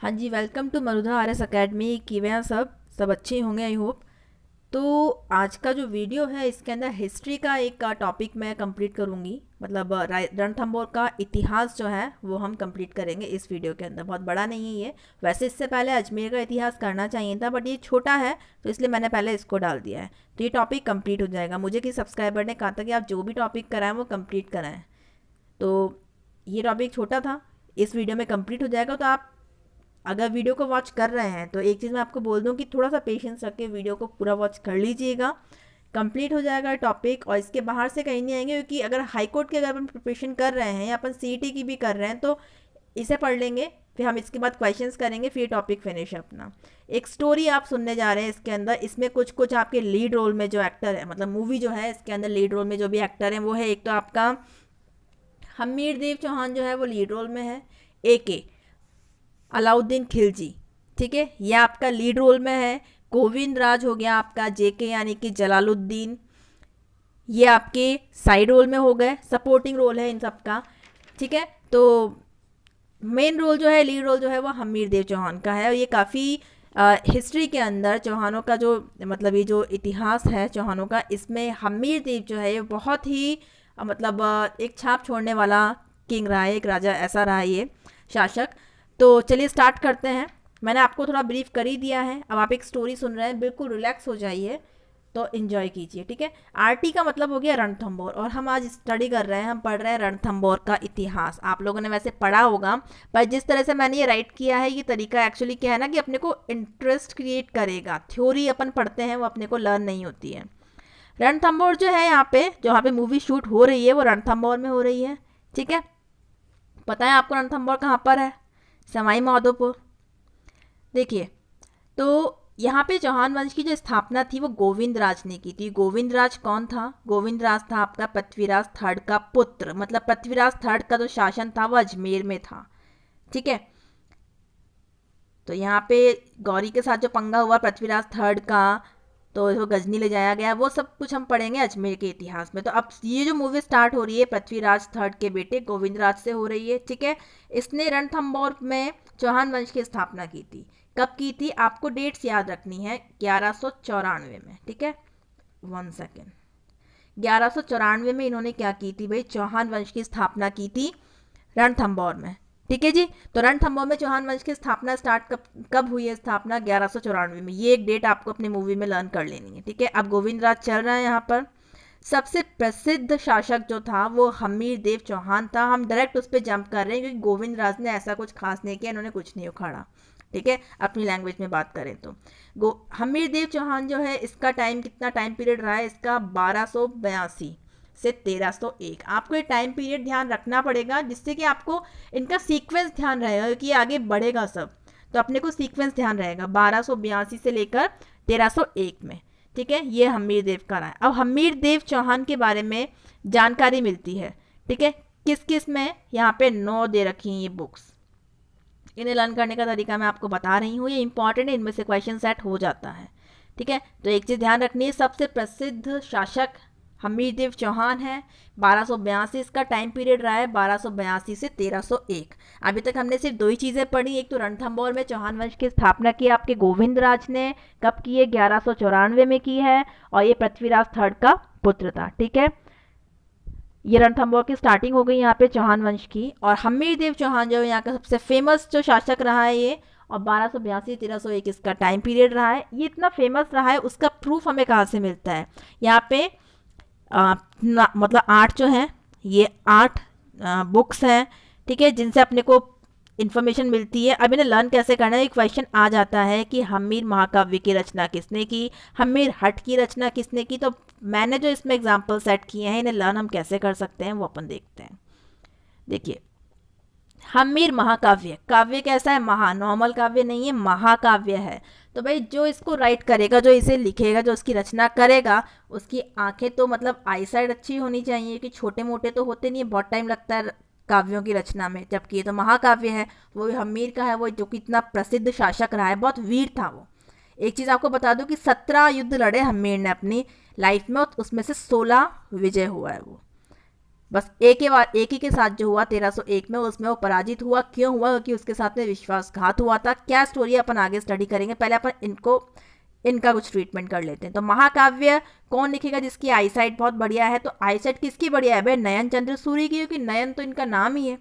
हाँ जी, welcome to Marudha R S academy. किवे हैं सब अच्छे होंगे आई होप। तो आज का जो वीडियो है इसके अंदर हिस्ट्री का एक टॉपिक मैं कंप्लीट करूँगी। मतलब रणथंभौर का इतिहास जो है वो हम कंप्लीट करेंगे इस वीडियो के अंदर। बहुत बड़ा नहीं है ये, वैसे इससे पहले अजमेर का इतिहास करना चाहिए था बट ये छोटा है तो इसलिए मैंने पहले इसको डाल दिया है। तो ये टॉपिक कंप्लीट हो जाएगा। मुझे किसी सब्सक्राइबर ने कहा था कि आप जो भी टॉपिक कराएं वो कंप्लीट कराएं, तो ये टॉपिक छोटा था, इस वीडियो में कंप्लीट हो जाएगा। तो आप अगर वीडियो को वॉच कर रहे हैं तो एक चीज़ मैं आपको बोल दूं कि थोड़ा सा पेशेंस रख के वीडियो को पूरा वॉच कर लीजिएगा। कंप्लीट हो जाएगा टॉपिक और इसके बाहर से कहीं नहीं आएंगे, क्योंकि अगर हाई कोर्ट की अगर अपन प्रिपरेशन कर रहे हैं या अपन सीईटी की भी कर रहे हैं तो इसे पढ़ लेंगे, फिर हम इसके बाद क्वेश्चंस करेंगे, फिर टॉपिक फिनिश है अपना। एक स्टोरी आप सुनने जा रहे हैं इसके अंदर। इसमें कुछ कुछ आपके लीड रोल में जो एक्टर है, मतलब मूवी जो है इसके अंदर लीड रोल में जो भी एक्टर हैं वो है, एक तो आपका हमीर देव चौहान जो है वो लीड रोल में है, ए अलाउद्दीन खिलजी, ठीक है, ये आपका लीड रोल में है। गोविंद राज हो गया आपका जेके यानी कि जलालुद्दीन, ये आपके साइड रोल में हो गए, सपोर्टिंग रोल है इन सब का, ठीक है। तो मेन रोल जो है, लीड रोल जो है वो हमीर देव चौहान का है। और ये काफ़ी हिस्ट्री के अंदर चौहानों का जो मतलब ये जो इतिहास है चौहानों का, इसमें हमीर देव जो है ये बहुत ही मतलब एक छाप छोड़ने वाला किंग रहा है, एक राजा ऐसा रहा है ये शासक। तो चलिए स्टार्ट करते हैं। मैंने आपको थोड़ा ब्रीफ कर ही दिया है, अब आप एक स्टोरी सुन रहे हैं, बिल्कुल रिलैक्स हो जाइए, तो इन्जॉय कीजिए, ठीक है। आरटी का मतलब हो गया रणथंभौर, और हम आज स्टडी कर रहे हैं, हम पढ़ रहे हैं रणथंभौर का इतिहास। आप लोगों ने वैसे पढ़ा होगा, पर जिस तरह से मैंने ये राइट किया है, ये तरीका एक्चुअली क्या है ना कि अपने को इंटरेस्ट क्रिएट करेगा। थ्योरी अपन पढ़ते हैं वो अपने को लर्न नहीं होती है। रणथंभौर जो है यहाँ पे मूवी शूट हो रही है वो रणथंभौर में हो रही है, ठीक है। पता है आपको रणथंभौर कहाँ पर है? सवाई माधोपुर। देखिए, तो यहाँ पे चौहान वंश की जो स्थापना थी वो गोविंद राज ने की थी। गोविंद राज कौन था? गोविंद राज था आपका पृथ्वीराज थर्ड का पुत्र, मतलब पृथ्वीराज थर्ड का जो शासन था वो अजमेर में था, ठीक है। तो यहाँ पे गौरी के साथ जो पंगा हुआ पृथ्वीराज थर्ड का, तो वो गजनी ले जाया गया, वो सब कुछ हम पढ़ेंगे अजमेर के इतिहास में। तो अब ये जो मूवी स्टार्ट हो रही है पृथ्वीराज थर्ड के बेटे गोविंद राज से हो रही है, ठीक है। इसने रणथंभौर में चौहान वंश की स्थापना की थी। कब की थी? आपको डेट्स याद रखनी है, 1194 में, ठीक है। 1 सेकेंड, 1194 में इन्होंने क्या की थी भाई? चौहान वंश की स्थापना की थी रणथंभौर में, ठीक है जी। तो रणथंभौर में चौहान वंश की स्थापना स्टार्ट कब हुई है? स्थापना 1194 में। ये एक डेट आपको अपनी मूवी में लर्न कर लेनी है, ठीक है। अब गोविंद राज चल रहा है यहाँ पर। सबसे प्रसिद्ध शासक जो था वो हमीर देव चौहान था। हम डायरेक्ट उस पर जंप कर रहे हैं क्योंकि गोविंद राज ने ऐसा कुछ खास नहीं किया, इन्होंने कुछ नहीं उखाड़ा, ठीक है। अपनी लैंग्वेज में बात करें तो हमीर देव चौहान जो है, इसका टाइम कितना टाइम पीरियड रहा है इसका? 1282 से 1301। आपको ये टाइम पीरियड ध्यान रखना पड़ेगा जिससे कि आपको इनका सीक्वेंस ध्यान रहेगा कि आगे बढ़ेगा सब, तो अपने को सीक्वेंस ध्यान रहेगा। 1282 से लेकर 1301 में, ठीक है। ये हमीर देव का रहा है। अब हमीर देव चौहान के बारे में जानकारी मिलती है, ठीक है। किस किस में? यहाँ पे 9 दे रखी हैं ये बुक्स। इन्हें लर्न करने का तरीका मैं आपको बता रही हूँ, ये इंपॉर्टेंट है, इनमें से क्वेश्चन सेट हो जाता है, ठीक है। तो एक चीज़ ध्यान रखनी है, सबसे प्रसिद्ध शासक हमीर देव चौहान है। 1282 इसका टाइम पीरियड रहा है, 1282 से 1301। अभी तक हमने सिर्फ दो ही चीज़ें पढ़ी, एक तो रणथंभौर में चौहान वंश की स्थापना की आपके गोविंद राज ने, कब की है? 1194 में की है, और ये पृथ्वीराज थर्ड का पुत्र था, ठीक है। ये रणथंभौर की स्टार्टिंग हो गई यहाँ पे चौहान वंश की। और हमीर देव चौहान जो यहाँ का सबसे फेमस जो शासक रहा है ये, और 1282 1301 इसका टाइम पीरियड रहा है। ये इतना फेमस रहा है, उसका प्रूफ हमें कहाँ से मिलता है? यहाँ पे मतलब 8 जो हैं, ये 8 बुक्स हैं, ठीक है, जिनसे अपने को इन्फॉर्मेशन मिलती है। अब इन्हें लर्न कैसे करना है? एक क्वेश्चन आ जाता है कि हमीर महाकाव्य की रचना किसने की, हमीर हट की रचना किसने की। तो मैंने जो इसमें एग्जाम्पल सेट किए हैं, इन्हें लर्न हम कैसे कर सकते हैं वो अपन देखते हैं। देखिए, हमीर महाकाव्य, काव्य कैसा है? महा, नॉर्मल काव्य नहीं है, महाकाव्य है। तो भाई जो इसको राइट करेगा, जो इसे लिखेगा, जो उसकी रचना करेगा, उसकी आंखें तो मतलब आई साइड अच्छी होनी चाहिए, कि छोटे मोटे तो होते नहीं है, बहुत टाइम लगता है काव्यों की रचना में, जबकि ये तो महाकाव्य है। वो हमीर का है, वो जो कि इतना प्रसिद्ध शासक रहा है, बहुत वीर था वो। एक चीज़ आपको बता दूं कि 17 युद्ध लड़े हमीर ने अपनी लाइफ में, उसमें से 16 विजय हुआ है वो, बस एक ही के साथ जो हुआ 1301 में, उसमें वो पराजित हुआ। क्यों हुआ? क्योंकि उसके साथ में विश्वासघात हुआ था। क्या स्टोरी अपन आगे स्टडी करेंगे, पहले अपन इनका कुछ ट्रीटमेंट कर लेते हैं। तो महाकाव्य कौन लिखेगा जिसकी आईसाइट बहुत बढ़िया है? तो आईसाइट किसकी बढ़िया है भाई? नयन चंद्र सूरी की, क्योंकि नयन तो इनका नाम ही है।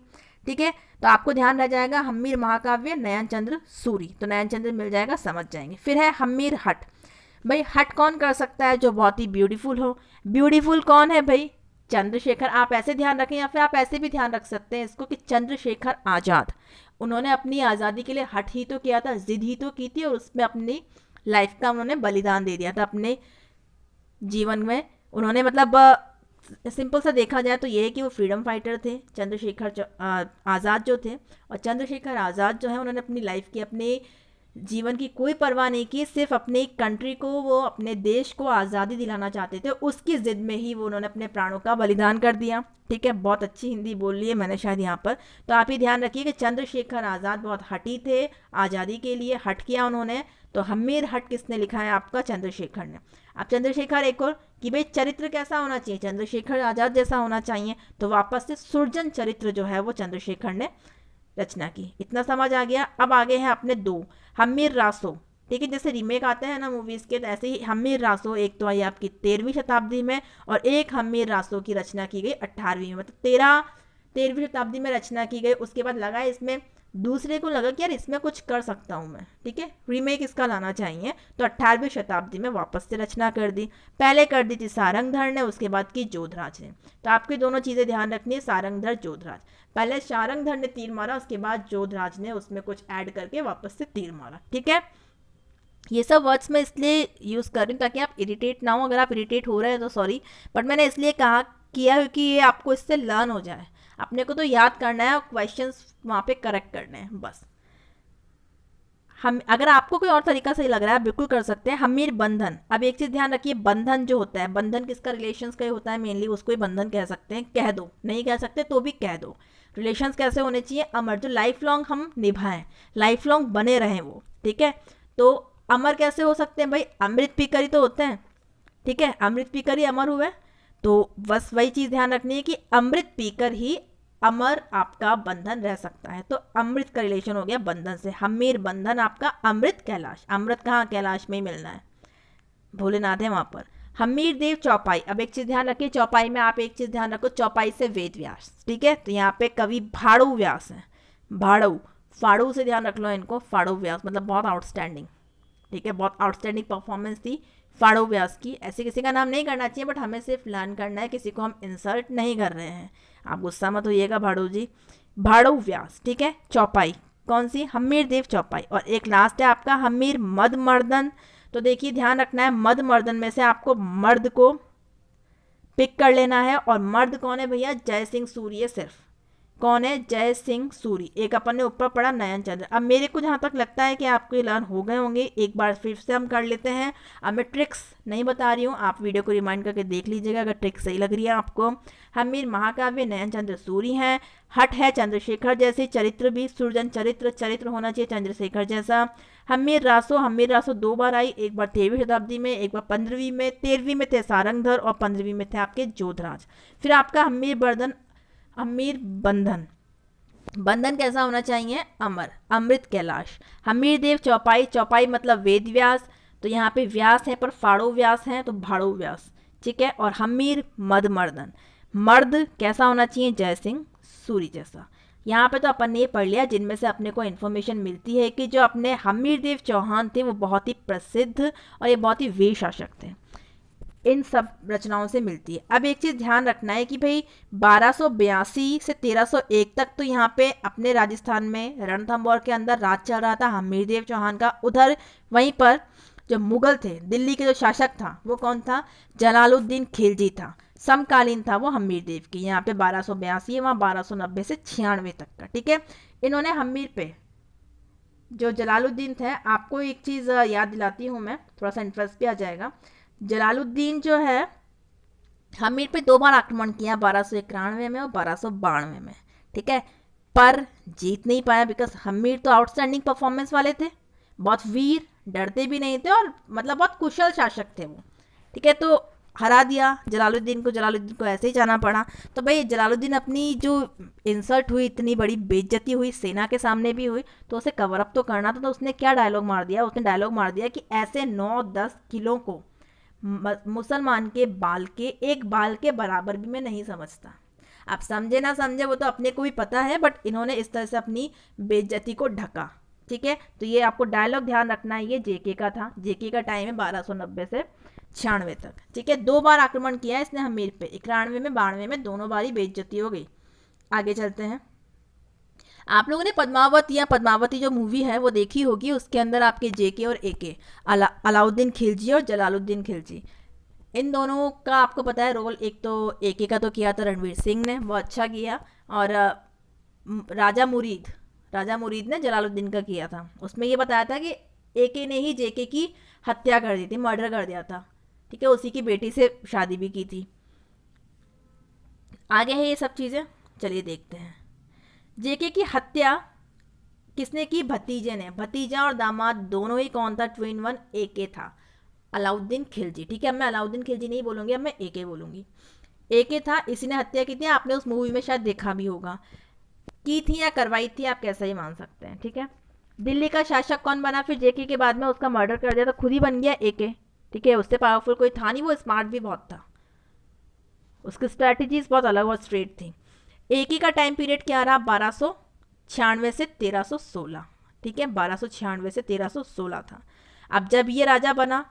ठीक है, तो आपको ध्यान रह जाएगा हम्मीर महाकाव्य नयन चंद्र सूरी, तो नयन चंद्र मिल जाएगा, समझ जाएंगे। फिर है हम्मीर हट। भाई हट कौन कर सकता है? जो बहुत ही ब्यूटीफुल हो। ब्यूटीफुल कौन है भाई? चंद्रशेखर। आप ऐसे ध्यान रखें या फिर आप ऐसे भी ध्यान रख सकते हैं इसको कि चंद्रशेखर आजाद। उन्होंने अपनी आज़ादी के लिए हट ही तो किया था, जिद ही तो की थी, और उसमें अपनी लाइफ का उन्होंने बलिदान दे दिया था। अपने जीवन में उन्होंने मतलब सिंपल सा देखा जाए तो ये है कि वो फ्रीडम फाइटर थे, चंद्रशेखर आज़ाद जो थे। और चंद्रशेखर आज़ाद जो है उन्होंने अपनी लाइफ की, अपने जीवन की कोई परवाह नहीं की, सिर्फ अपने कंट्री को, वो अपने देश को आज़ादी दिलाना चाहते थे। उसकी ज़िद में ही वो उन्होंने अपने प्राणों का बलिदान कर दिया। ठीक है, बहुत अच्छी हिंदी बोल ली है मैंने शायद यहाँ पर। तो आप ही ध्यान रखिए कि चंद्रशेखर आज़ाद बहुत हटी थे, आज़ादी के लिए हट किया उन्होंने। तो हम्मीर हट किसने लिखा है? आपका चंद्रशेखर ने। अब चंद्रशेखर एक और कि भाई चरित्र कैसा होना चाहिए? चंद्रशेखर आज़ाद जैसा होना चाहिए। तो वापस से सुरजन चरित्र जो है वो चंद्रशेखर ने रचना की। इतना समझ आ गया। अब आगे हैं अपने दो, हम्मीर रासो। ठीक है, जैसे रीमेक आते हैं ना मूवीज़ के, तो ऐसे ही हम्मीर रासो एक तो आई आपकी 13वीं शताब्दी में, और एक हम्मीर रासो की रचना की गई 18वीं में। मतलब 13वीं शताब्दी में रचना की गई। उसके बाद लगा इसमें, दूसरे को लगा कि यार इसमें कुछ कर सकता हूँ मैं, ठीक है, रीमेक इसका लाना चाहिए, तो 18वीं शताब्दी में वापस से रचना कर दी। पहले कर दी थी सारंगधर ने, उसके बाद की जोधराज ने। तो आपकी दोनों चीज़ें ध्यान रखनी है, सारंगधर जोधराज। पहले सारंगधर ने तीर मारा, उसके बाद जोधराज ने उसमें कुछ ऐड करके वापस से तीर मारा। ठीक है, ये सब वर्ड्स मैं इसलिए यूज़ कर रही हूँ ताकि आप इरिटेट ना हो। अगर आप इरिटेट हो रहे हैं तो सॉरी, बट मैंने इसलिए कहा किया क्योंकि ये आपको इससे लर्न हो जाए। अपने को तो याद करना है और क्वेश्चंस वहाँ पे करेक्ट करने हैं बस। हम, अगर आपको कोई और तरीका सही लग रहा है आप बिल्कुल कर सकते हैं। हमीर बंधन। अब एक चीज़ ध्यान रखिए, बंधन जो होता है, बंधन किसका? रिलेशंस का ही होता है मेनली, उसको ही बंधन कह सकते हैं। कह दो, नहीं कह सकते तो भी कह दो। रिलेशंस कैसे होने चाहिए? अमर, जो लाइफ लॉन्ग हम निभाएं, लाइफ लॉन्ग बने रहें वो। ठीक है, तो अमर कैसे हो सकते हैं भाई? अमृत पीकर ही तो होते हैं। ठीक है, अमृत पीकर ही अमर हुए। तो बस वही चीज़ ध्यान रखनी है कि अमृत पीकर ही अमर आपका बंधन रह सकता है। तो अमृत का रिलेशन हो गया बंधन से। हमीर बंधन आपका अमृत कैलाश। अमृत कहाँ? कैलाश में ही मिलना है, भोलेनाथ है वहाँ पर। हमीर देव चौपाई। अब एक चीज़ ध्यान रखिए, चौपाई में आप एक चीज़ ध्यान रखो, चौपाई से वेद व्यास। ठीक है, तो यहाँ पे कवि भाड़ू व्यास है। भाड़ू, फाड़ू से ध्यान रख लो इनको, फाड़ू व्यास मतलब बहुत आउटस्टैंडिंग। ठीक है, बहुत आउटस्टैंडिंग परफॉर्मेंस थी फाड़ो व्यास की। ऐसे किसी का नाम नहीं करना चाहिए, बट हमें सिर्फ लर्न करना है, किसी को हम इंसल्ट नहीं कर रहे हैं। आप गुस्सा मत होइएगा भाड़ू जी। भाड़ो व्यास। ठीक है, चौपाई कौन सी? हमीर देव चौपाई। और एक लास्ट है आपका हमीर मद मर्दन। तो देखिए ध्यान रखना है, मद मर्दन में से आपको मर्द को पिक कर लेना है। और मर्द कौन है भैया? जय सिंह सूर्य। सिर्फ कौन है? जय सिंह सूरी। एक अपन ने ऊपर पढ़ा नयन चंद्र। अब मेरे को जहाँ तक लगता है कि आपको ये लर्न हो गए होंगे, एक बार फिर से हम कर लेते हैं। अब मैं ट्रिक्स नहीं बता रही हूँ, आप वीडियो को रिमाइंड करके देख लीजिएगा अगर ट्रिक सही लग रही है आपको। हमीर महाकाव्य नयन चंद्र सूरी हैं। हट है चंद्रशेखर जैसे, चरित्र भी सुरजन चरित्र, चरित्र होना चाहिए चंद्रशेखर जैसा। हमीर रासो 2 बार आई, एक बार 13वीं शताब्दी में, एक बार 15वीं में। 13वीं में थे सारंगधर और 15वीं में थे आपके जोधराज। फिर आपका हमीर बर्धन, हमीर बंधन। बंधन कैसा होना चाहिए? अमर, अमृत कैलाश। हमीर देव चौपाई। चौपाई मतलब वेद व्यास, तो यहाँ पे व्यास है पर फाड़ो व्यास है तो भाड़ो व्यास। ठीक है, और हमीर मद मर्दन। मर्द कैसा होना चाहिए? जय सिंह सूरी जैसा। यहाँ पे तो अपन ने पढ़ लिया जिनमें से अपने को इन्फॉर्मेशन मिलती है कि जो अपने हमीर देव चौहान थे वो बहुत ही प्रसिद्ध और ये बहुत ही वीर शासक थे, इन सब रचनाओं से मिलती है। अब एक चीज़ ध्यान रखना है कि भाई 1282 से 1301 तक तो यहाँ पे अपने राजस्थान में रणथंभौर के अंदर राज चल रहा था हमीर देव चौहान का। उधर वहीं पर जो मुगल थे, दिल्ली के जो शासक था वो कौन था? जलालुद्दीन खिलजी था। समकालीन था वो हमीर देव की। यहाँ पे 1282 है, वहाँ 1290 से 96 तक का। ठीक है, इन्होंने हमीर पे जो जलालुद्दीन थे, आपको एक चीज़ याद दिलाती हूँ मैं, थोड़ा सा इंटरेस्ट भी आ जाएगा। जलालुद्दीन जो है हमीर पे 2 बार आक्रमण किया, 1291 में और 1292 में। ठीक है, पर जीत नहीं पाया बिकॉज हमीर तो आउटस्टैंडिंग परफॉर्मेंस वाले थे, बहुत वीर, डरते भी नहीं थे और मतलब बहुत कुशल शासक थे वो। ठीक है, तो हरा दिया जलालुद्दीन को ऐसे ही जाना पड़ा। तो भाई जलालुद्दीन अपनी जो इंसल्ट हुई, इतनी बड़ी बेइज्जती हुई, सेना के सामने भी हुई, तो उसे कवर अप तो करना था। तो उसने क्या डायलॉग मार दिया, उसने डायलॉग मार दिया कि ऐसे 9-10 किलो को मुसलमान के बाल के एक बाल के बराबर भी मैं नहीं समझता। आप समझे ना समझे वो तो अपने को भी पता है, बट इन्होंने इस तरह से अपनी बेइज्जती को ढका। ठीक है, तो ये आपको डायलॉग ध्यान रखना है, ये जेके का था। जेके का टाइम है 1290 से 96 तक। ठीक है, 2 बार आक्रमण किया है इसने हमीर पे, 91 में 92 में, दोनों बार ही बेइज्जती हो गई। आगे चलते हैं। आप लोगों ने पद्मावत या पद्मावती जो मूवी है वो देखी होगी, उसके अंदर आपके जेके और एके, अलाउद्दीन खिलजी और जलालुद्दीन खिलजी, इन दोनों का आपको पता है रोल। एक तो एके का तो किया था रणवीर सिंह ने, वो अच्छा किया। और राजा मुरीद ने जलालुद्दीन का किया था। उसमें ये बताया था कि एके ने ही जेके की हत्या कर दी थी, मर्डर कर दिया था। ठीक है, उसी की बेटी से शादी भी की थी। आगे है ये सब चीज़ें, चलिए देखते हैं। जेके की हत्या किसने की? भतीजे ने। भतीजा और दामाद दोनों ही कौन था? ट्विन वन एके था, अलाउद्दीन खिलजी। ठीक है, अब मैं अलाउद्दीन खिलजी नहीं बोलूंगी, अब मैं एके बोलूंगी। एके था, इसी ने हत्या की थी। आपने उस मूवी में शायद देखा भी होगा, की थी या करवाई थी, आप कैसा ही मान सकते हैं। ठीक है, दिल्ली का शासक कौन बना फिर जेके के बाद में? उसका मर्डर कर दिया तो खुद ही बन गया एके। ठीक है, उससे पावरफुल कोई था नहीं, वो स्मार्ट भी बहुत था, उसकी स्ट्रैटेजीज बहुत अलग और स्ट्रेट थी। एके का टाइम पीरियड क्या रहा? 1296 से 1316। ठीक है, 1296 से 1316 था। अब जब ये राजा बना,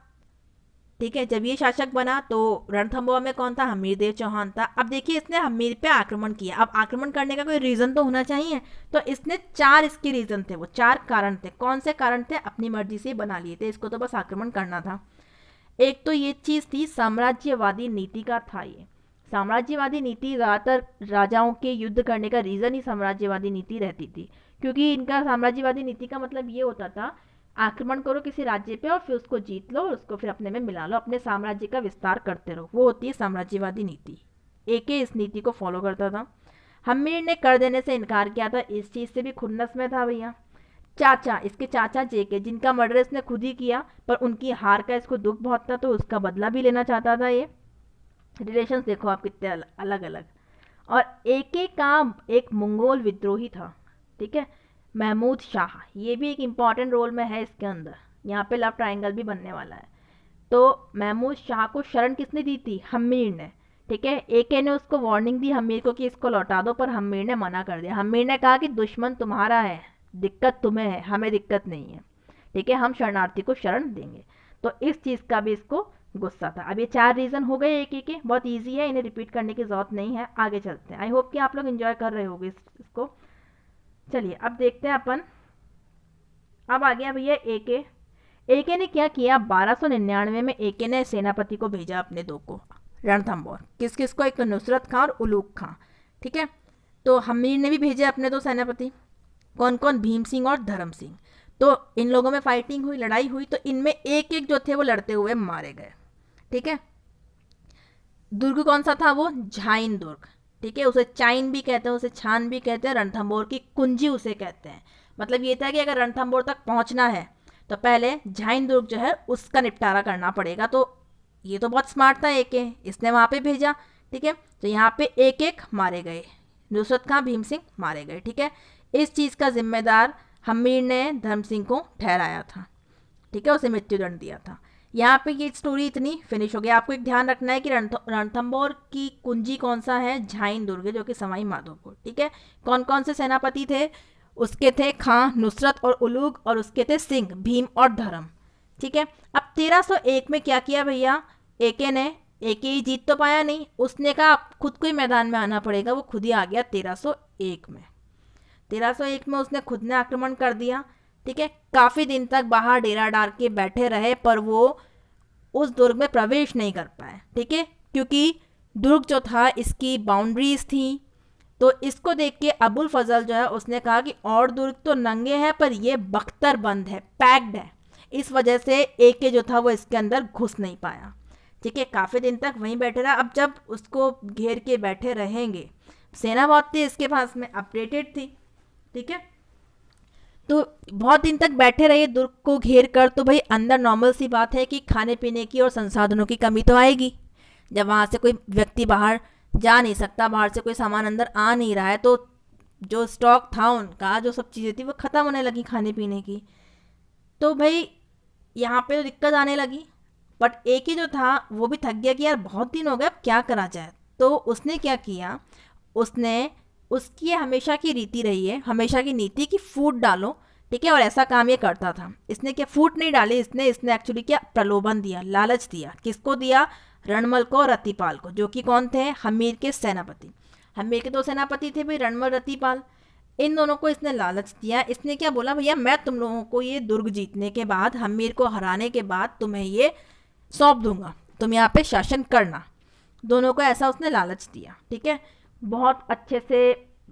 ठीक है, जब ये शासक बना तो रणथंभौर में कौन था? हमीरदेव चौहान था। अब देखिए इसने हमीर पे आक्रमण किया। अब आक्रमण करने का कोई रीजन तो होना चाहिए, तो इसने 4 इसके रीजन थे, वो 4 कारण थे। कौन से कारण थे? अपनी मर्जी से बना लिए थे, इसको तो बस आक्रमण करना था। एक तो ये चीज थी, साम्राज्यवादी नीति का था ये। साम्राज्यवादी नीति, ज़्यादातर राजाओं के युद्ध करने का रीजन ही साम्राज्यवादी नीति रहती थी, क्योंकि इनका साम्राज्यवादी नीति का मतलब ये होता था, आक्रमण करो किसी राज्य पे और फिर उसको जीत लो और उसको फिर अपने में मिला लो, अपने साम्राज्य का विस्तार करते रहो, वो होती है साम्राज्यवादी नीति। एके इस नीति को फॉलो करता था। हम्मीर ने कर देने से इनकार किया था, इस चीज़ से भी खुन्नस में था भैया। चाचा, इसके चाचा जेके, जिनका मर्डर इसने खुद ही किया, पर उनकी हार का इसको दुख बहुत था, तो उसका बदला भी लेना चाहता था ये। रिलेशंस देखो आप कितने अलग अलग। और एके का एक मंगोल विद्रोही था। ठीक है, महमूद शाह, ये भी एक इम्पॉर्टेंट रोल में है इसके अंदर, यहाँ पे लव ट्रायंगल भी बनने वाला है। तो महमूद शाह को शरण किसने दी थी? हम्मीर ने। ठीक है, एके ने उसको वार्निंग दी हम्मीर को कि इसको लौटा दो, पर हम्मीर ने मना कर दिया। हम्मीर ने कहा कि दुश्मन तुम्हारा है, दिक्कत तुम्हें है, हमें दिक्कत नहीं है। ठीक है, हम शरणार्थी को शरण देंगे। तो इस चीज़ का भी इसको गुस्सा था। अब ये 4 रीज़न हो गए एक के, बहुत ईजी है, इन्हें रिपीट करने की ज़रूरत नहीं है। आगे चलते हैं, आई होप कि आप लोग इन्जॉय कर रहे होंगे इसको। चलिए अब देखते हैं अपन। अब आ गया भैया एके। एके ने क्या किया? 1299 में एके ने सेनापति को भेजा अपने 2 को रणथंभौर। किस किस को? एक तो नुसरत खां और उलूग खां। ठीक है, तो हमीर ने भी भेजे अपने 2 सेनापति। कौन कौन? भीम सिंह और धर्म सिंह। तो इन लोगों में फाइटिंग हुई, लड़ाई हुई, तो इनमें एक एक जो थे वो लड़ते हुए मारे गए। ठीक है, दुर्ग कौन सा था? वो झाइन दुर्ग। ठीक है, उसे चाइन भी कहते हैं, उसे छान भी कहते हैं, रणथंभौर की कुंजी उसे कहते हैं। मतलब ये था कि अगर रणथंभौर तक पहुंचना है तो पहले झाइन दुर्ग जो है उसका निपटारा करना पड़ेगा। तो ये तो बहुत स्मार्ट था एके, इसने वहां पे भेजा। ठीक है, तो यहाँ पे एक एक मारे गए, नुसरत खां, भीम सिंह मारे गए। ठीक है, इस चीज़ का जिम्मेदार हमीर ने धर्म सिंह को ठहराया था। ठीक है, उसे मृत्युदंड दिया था। यहाँ पे ये स्टोरी इतनी फिनिश हो गई। आपको एक ध्यान रखना है कि रणथंभौर की कुंजी कौन सा है? झाइन दुर्ग, जो कि सवाई माधोपुर। ठीक है, कौन कौन से सेनापति थे? उसके थे खां, नुसरत और उलूग, और उसके थे सिंह, भीम और धर्म। ठीक है, अब 1301 में क्या किया भैया एके ने? एके ही जीत तो पाया नहीं, उसने कहा खुद को ही मैदान में आना पड़ेगा। वो खुद ही आ गया 1301 में। 1301 में उसने खुद ने आक्रमण कर दिया। ठीक है, काफ़ी दिन तक बाहर डेरा डाल के बैठे रहे, पर वो उस दुर्ग में प्रवेश नहीं कर पाए। ठीक है, क्योंकि दुर्ग जो था इसकी बाउंड्रीज थी। तो इसको देख के अबुल फजल जो है उसने कहा कि और दुर्ग तो नंगे हैं, पर ये बख्तर बंद है, पैक्ड है। इस वजह से एके जो था वो इसके अंदर घुस नहीं पाया। ठीक है, काफ़ी दिन तक वहीं बैठे रहा। अब जब उसको घेर के बैठे रहेंगे, सेना बहुत थी इसके पास में, अपडेटेड थी। ठीक है, तो बहुत दिन तक बैठे रहे दुर्ग को घेर कर, तो भाई अंदर नॉर्मल सी बात है कि खाने पीने की और संसाधनों की कमी तो आएगी। जब वहाँ से कोई व्यक्ति बाहर जा नहीं सकता, बाहर से कोई सामान अंदर आ नहीं रहा है, तो जो स्टॉक था उनका, जो सब चीज़ें थी वो ख़त्म होने लगी खाने पीने की। तो भाई यहाँ पे तो दिक्कत आने लगी। बट एक ही जो था वो भी थक गया कि यार बहुत दिन हो गए, अब क्या करा जाए। तो उसने क्या किया, उसने, उसकी ये हमेशा की रीति रही है, हमेशा की नीति कि फूट डालो, ठीक है। और ऐसा काम ये करता था। इसने क्या फूट नहीं डाली, इसने एक्चुअली क्या प्रलोभन दिया, लालच दिया। किसको दिया? रणमल को और रतिपाल को, जो कि कौन थे? हमीर के सेनापति। हमीर के दो सेनापति थे भाई, रणमल, रतिपाल। इन दोनों को इसने लालच दिया। इसने क्या बोला, भैया मैं तुम लोगों को ये दुर्ग जीतने के बाद, हमीर को हराने के बाद तुम्हें ये सौंप दूंगा, तुम यहाँ पे शासन करना। दोनों को ऐसा उसने लालच दिया, ठीक है। बहुत अच्छे से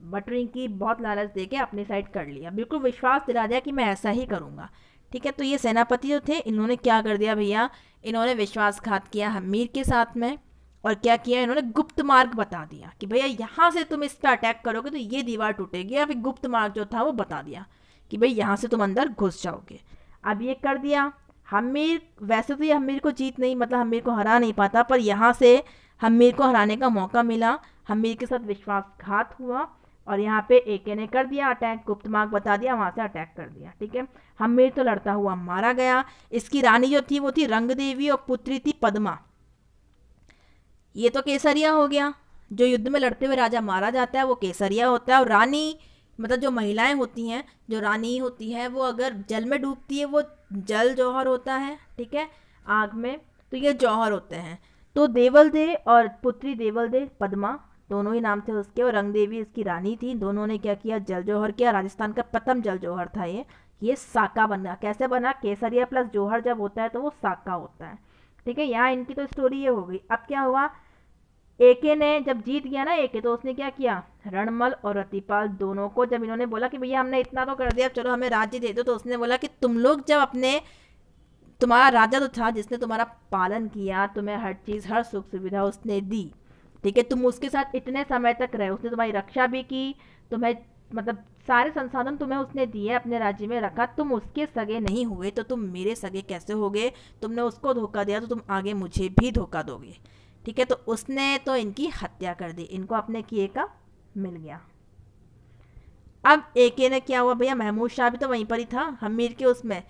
बटरिंग की, बहुत लालच दे के अपनी साइड कर लिया, बिल्कुल विश्वास दिला दिया कि मैं ऐसा ही करूँगा, ठीक है। तो ये सेनापति जो थे, इन्होंने क्या कर दिया भैया, इन्होंने विश्वासघात किया हमीर के साथ में। और क्या किया, इन्होंने गुप्त मार्ग बता दिया कि भैया यहाँ से तुम इस पर अटैक करोगे तो ये दीवार टूटेगी। या फिर गुप्त मार्ग जो था वो बता दिया कि भाई यहाँ से तुम अंदर घुस जाओगे। अब ये कर दिया। हमीर, वैसे तो ये हमीर को जीत नहीं, मतलब हमीर को हरा नहीं पाता, पर यहाँ से हमीर को हराने का मौका मिला। हमीर के साथ विश्वासघात हुआ और यहाँ पे एके ने कर दिया अटैक, गुप्त मार्ग बता दिया, वहाँ से अटैक कर दिया, ठीक है। हमीर तो लड़ता हुआ मारा गया। इसकी रानी जो थी वो थी रंग देवी और पुत्री थी पद्मा। ये तो केसरिया हो गया, जो युद्ध में लड़ते हुए राजा मारा जाता है वो केसरिया होता है। और रानी, मतलब जो महिलाएं होती हैं, जो रानी होती है, वो अगर जल में डूबती है वो जल जौहर होता है, ठीक है, आग में, तो ये जौहर होते हैं। तो देवल दे और पुत्री देवल दे पद्मा, दोनों ही नाम थे उसके, और रंग देवी इसकी रानी थी। दोनों ने क्या किया, जल जौहर किया। राजस्थान का प्रथम जल जौहर था ये साका बना। कैसे बना? केसरिया प्लस जौहर जब होता है तो वो साका होता है, ठीक है। यहाँ इनकी तो स्टोरी ये हो गई। अब क्या हुआ, एके ने जब जीत गया ना एके, तो उसने क्या किया, रणमल और रतिपाल दोनों को, जब इन्होंने बोला कि भैया हमने इतना तो कर दिया, चलो हमें राज्य दे दो, तो उसने बोला कि तुम लोग जब अपने, तुम्हारा राजा तो था जिसने तुम्हारा पालन किया, तुम्हें हर चीज़, हर सुख सुविधा उसने दी, ठीक है, तुम उसके साथ इतने समय तक रहे, उसने तुम्हारी रक्षा भी की, तुम्हें मतलब सारे संसाधन तुम्हें उसने दिए, अपने राज्य में रखा, तुम उसके सगे नहीं हुए तो तुम मेरे सगे कैसे होगे? तुमने उसको धोखा दिया तो तुम आगे मुझे भी धोखा दोगे, ठीक है। तो उसने तो इनकी हत्या कर दी, इनको अपने किए का मिल गया। अब एके ने क्या हुआ भैया, महमूद शाह भी तो वहीं पर ही था, हमीर के उसमें।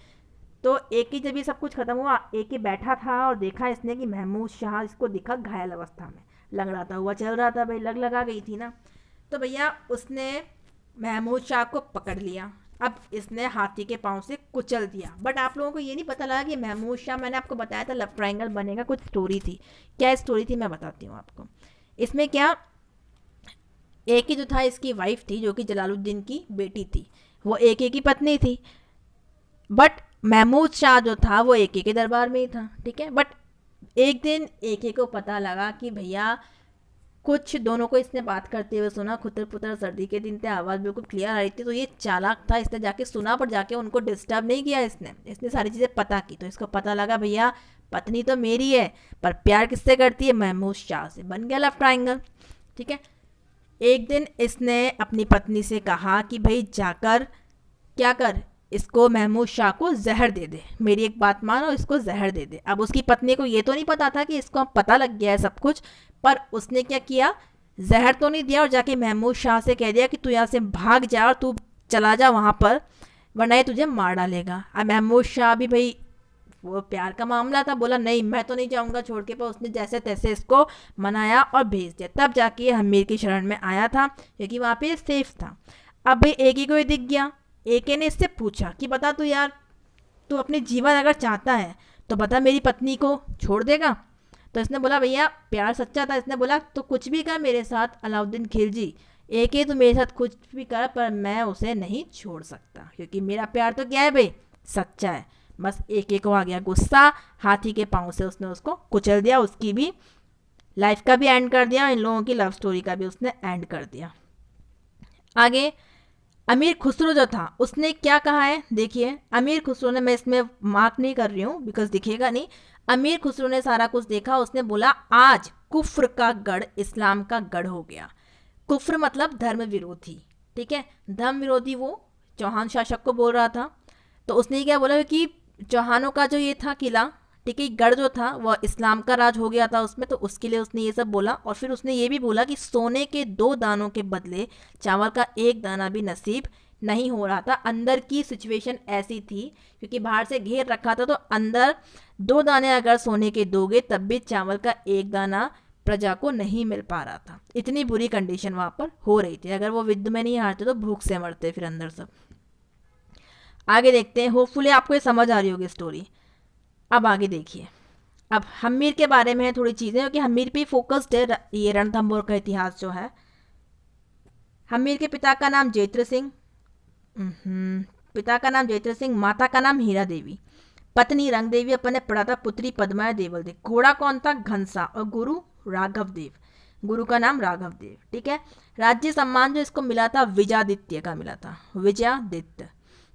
तो एक ही, जब ये सब कुछ खत्म हुआ, एक ही बैठा था और देखा इसने कि महमूद शाह इसको दिखा घायल अवस्था में, लंगड़ाता हुआ चल रहा था, भाई लग लगा गई थी ना। तो भैया उसने महमूद शाह को पकड़ लिया। अब इसने हाथी के पांव से कुचल दिया। बट आप लोगों को ये नहीं पता लगा कि महमूद शाह, मैंने आपको बताया था लव ट्रायंगल बनेगा, कुछ स्टोरी थी। क्या स्टोरी थी मैं बताती हूँ आपको। इसमें क्या, एक ही जो था इसकी वाइफ थी, जो कि जलालुद्दीन की बेटी थी, वो एक की पत्नी थी। बट महमूद शाह जो था वो एक के दरबार में ही था, ठीक है। बट एक दिन एक को पता लगा कि भैया कुछ, दोनों को इसने बात करते हुए सुना, खुतर पुतर सर्दी के दिन थे, आवाज़ बिल्कुल क्लियर आ रही थी। तो ये चालाक था, इसने जाके सुना, पर जाके उनको डिस्टर्ब नहीं किया इसने सारी चीज़ें पता की। तो इसको पता लगा भैया पत्नी तो मेरी है, पर प्यार किससे करती है? महमूद शाह से। बन गया लव ट्रायंगल, ठीक है। एक दिन इसने अपनी पत्नी से कहा कि भाई जाकर क्या कर, इसको महमूद शाह को जहर दे दे, मेरी एक बात मानो, इसको जहर दे दे। अब उसकी पत्नी को ये तो नहीं पता था कि इसको पता लग गया है सब कुछ, पर उसने क्या किया, जहर तो नहीं दिया और जाके महमूद शाह से कह दिया कि तू यहाँ से भाग जा और तू चला जा वहाँ पर, वरना ये तुझे मार डालेगा। अब महमूद शाह भी, भाई वो प्यार का मामला था, बोला नहीं मैं तो नहीं जाऊँगा छोड़ के, पर उसने जैसे तैसे इसको मनाया और भेज दिया। तब जाके ये हमीर की शरण में आया था, क्योंकि वहाँ पे सेफ था। अब भाई एक ही को ही दिख गया। एके ने इससे पूछा कि बता तू यार, तू अपने जीवन अगर चाहता है तो बता मेरी पत्नी को छोड़ देगा? तो इसने बोला भैया प्यार सच्चा था। इसने बोला तो कुछ भी कर मेरे साथ अलाउद्दीन खिलजी, एके तो मेरे साथ कुछ भी कर, पर मैं उसे नहीं छोड़ सकता, क्योंकि मेरा प्यार तो क्या है भाई, सच्चा है। बस एके को आ गया गुस्सा, हाथी के पाँव से उसने उसको कुचल दिया, उसकी भी लाइफ का भी एंड कर दिया, इन लोगों की लव स्टोरी का भी उसने एंड कर दिया। आगे अमीर खुसरो जो था उसने क्या कहा है, देखिए। अमीर खुसरो ने, मैं इसमें मार्क नहीं कर रही हूँ बिकॉज दिखेगा नहीं, अमीर खुसरो ने सारा कुछ देखा। उसने बोला आज कुफ्र का गढ़ इस्लाम का गढ़ हो गया। कुफ्र मतलब धर्म विरोधी, ठीक है, धर्म विरोधी वो चौहान शासक को बोल रहा था। तो उसने क्या बोला कि चौहानों का जो ये था किला, ठीक है, गढ़ जो था वह इस्लाम का राज हो गया था उसमें, तो उसके लिए उसने ये सब बोला। और फिर उसने ये भी बोला कि सोने के 2 दानों के बदले चावल का 1 दाना भी नसीब नहीं हो रहा था। अंदर की सिचुएशन ऐसी थी क्योंकि बाहर से घेर रखा था, तो अंदर 2 दाने अगर सोने के दोगे तब भी चावल का 1 दाना प्रजा को नहीं मिल पा रहा था। इतनी बुरी कंडीशन वहां पर हो रही थी। अगर वो युद्ध में नहीं हारते तो भूख से मरते फिर अंदर सब। आगे देखते हैं, होपफुली आपको ये समझ आ रही होगी स्टोरी। अब आगे देखिए, अब हम्मीर के बारे में थोड़ी चीज़ें, क्योंकि हम्मीर पे फोकस्ड है ये रणथंभौर का इतिहास जो है। हम्मीर के पिता का नाम जैत्र सिंह, पिता का नाम जैत्र सिंह, माता का नाम हीरा देवी, पत्नी रंग देवी, अपने प्रदाता पुत्री पद्मा देवल देव। घोड़ा कौन था? घनसा। और गुरु राघव देव, गुरु का नाम राघव देव। ठीक है, राज्य सम्मान जो इसको मिला था विजयादित्य का मिला था, विजयादित्य,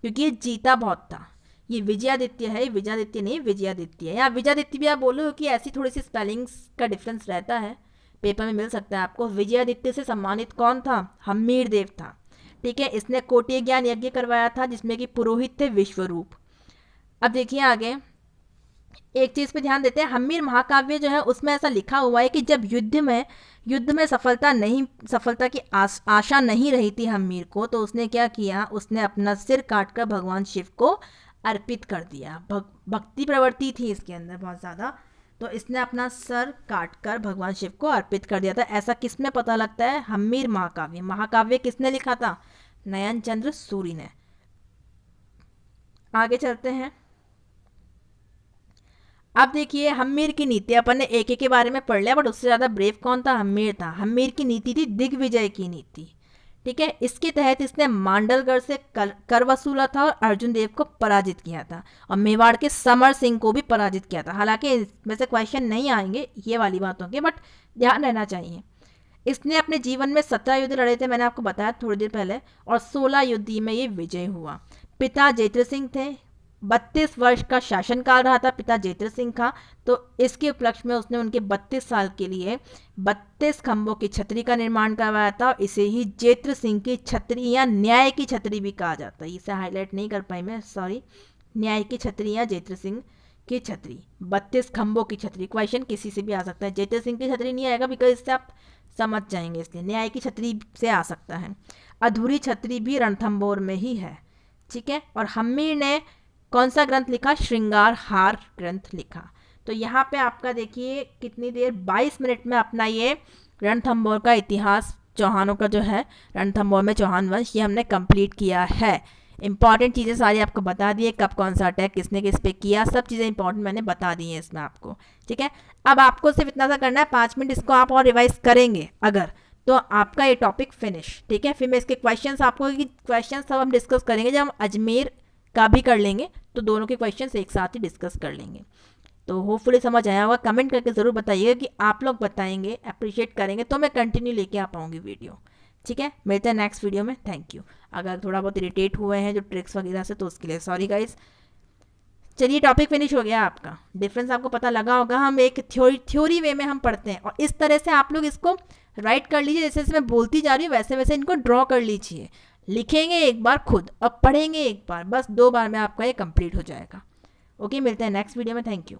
क्योंकि ये जीता बहुत था। ये विजयादित्य है, विजयादित्य नहीं विजयादित्य है। या विजयादित्य भी आप बोलो कि ऐसी थोड़ी सी स्पेलिंग्स का डिफरेंस रहता है, पेपर में मिल सकता है आपको। विजयादित्य से सम्मानित कौन था? हम्मीर देव था। ठीक है, इसने कोटि ज्ञान यज्ञ करवाया था जिसमें कि पुरोहित थे विश्वरूप। अब देखिए आगे एक चीज पे ध्यान देते हैं, हम्मीर महाकाव्य जो है उसमें ऐसा लिखा हुआ है कि जब युद्ध में सफलता की आशा नहीं रही थी हम्मीर को, तो उसने क्या किया, उसने अपना सिर काटकर भगवान शिव को अर्पित कर दिया। भक्ति प्रवृत्ति थी इसके अंदर बहुत ज़्यादा, तो इसने अपना सर काटकर भगवान शिव को अर्पित कर दिया था। ऐसा किसमें पता लगता है? हम्मीर महाकाव्य। महाकाव्य किसने लिखा था? नयन चंद्र सूरी ने। आगे चलते हैं, अब देखिए हम्मीर की नीति। अपन ने एक के बारे में पढ़ लिया, बट उससे ज़्यादा ब्रेव कौन था? हम्मीर था। हम्मीर की नीति थी दिग्विजय की नीति। ठीक है, इसके तहत इसने मांडलगढ़ से कर वसूला था और अर्जुन देव को पराजित किया था, और मेवाड़ के समर सिंह को भी पराजित किया था। हालांकि इसमें से क्वेश्चन नहीं आएंगे ये वाली बातों के, बट ध्यान रहना चाहिए। इसने अपने जीवन में 17 युद्ध लड़े थे, मैंने आपको बताया थोड़ी देर पहले, और 16 युद्ध में ये विजय हुआ। पिता जैत्र सिंह थे, 32 वर्ष का शासनकाल रहा था पिता जैत्र सिंह का। तो इसके उपलक्ष्य में उसने उनके 32 साल के लिए 32 खंभों की छतरी का निर्माण करवाया था, और इसे ही जैत्र सिंह की छतरी या न्याय की छतरी भी कहा जाता है। इसे हाईलाइट नहीं कर पाई मैं, सॉरी। न्याय की छतरी या जैत्र सिंह की छतरी, 32 खंभों की छतरी। क्वेश्चन किसी से भी आ सकता है, जैत्र सिंह की छतरी नहीं आएगा बिकॉज इससे आप समझ जाएंगे, इसलिए न्याय की छतरी से आ सकता है। अधूरी छतरी भी रणथंभौर में ही है। ठीक है, और हम्मीर ने कौन सा ग्रंथ लिखा? श्रृंगार हार ग्रंथ लिखा। तो यहाँ पे आपका देखिए कितनी देर, 22 मिनट में अपना ये रणथंभौर का इतिहास, चौहानों का जो है रणथंभौर में चौहान वंश, ये हमने कंप्लीट किया है। इंपॉर्टेंट चीज़ें सारी आपको बता दी है, कब कौन सा अटैक किसने किस पे किया, सब चीज़ें इंपॉर्टेंट मैंने बता दी हैं इसमें आपको। ठीक है, अब आपको सिर्फ इतना सा करना है, 5 मिनट इसको आप और रिवाइज करेंगे अगर, तो आपका ये टॉपिक फिनिश। ठीक है, फिर मैं इसके क्वेश्चंस आपको, क्वेश्चंस सब हम डिस्कस करेंगे जब हम अजमेर का भी कर लेंगे, तो दोनों के क्वेश्चंस एक साथ ही डिस्कस कर लेंगे। तो होपफुली समझ आया होगा। कमेंट करके ज़रूर बताइएगा कि आप लोग बताएंगे, अप्रिशिएट करेंगे तो मैं कंटिन्यू लेके आ पाऊँगी वीडियो। ठीक है, मिलते हैं नेक्स्ट वीडियो में। Thank you. अगर थोड़ा बहुत इरिटेट हुए हैं जो ट्रिक्स वगैरह से, तो उसके लिए सॉरी गाइज। चलिए टॉपिक फिनिश हो गया आपका। डिफरेंस आपको पता लगा होगा, हम एक थ्योरी वे में हम पढ़ते हैं, और इस तरह से आप लोग इसको राइट कर लीजिए, जैसे जैसे मैं बोलती जा रही हूँ वैसे वैसे इनको ड्रॉ कर लीजिए। लिखेंगे एक बार खुद और पढ़ेंगे एक बार, बस 2 बार में आपका ये कंप्लीट हो जाएगा। ओके, मिलते हैं नेक्स्ट वीडियो में। Thank you.